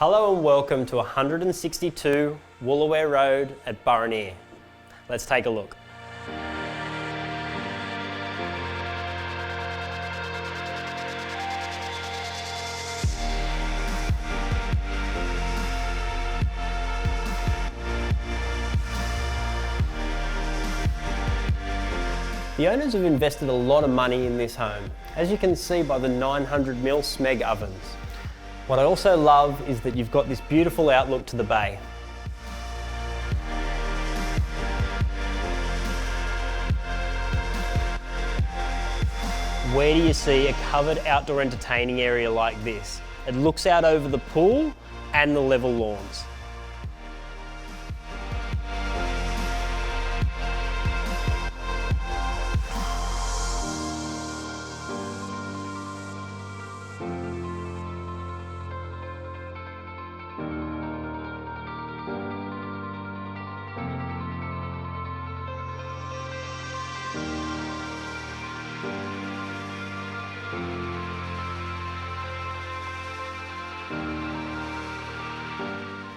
Hello and welcome to 162 Wooloware Road at Burraneer. Let's take a look. The owners have invested a lot of money in this home, as you can see by the 900mm SMEG ovens. What I also love is that you've got this beautiful outlook to the bay. Where do you see a covered outdoor entertaining area like this? It looks out over the pool and the level lawns.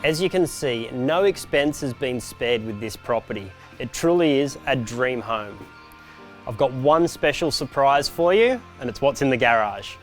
As you can see, no expense has been spared with this property. It truly is a dream home. I've got one special surprise for you, and it's what's in the garage.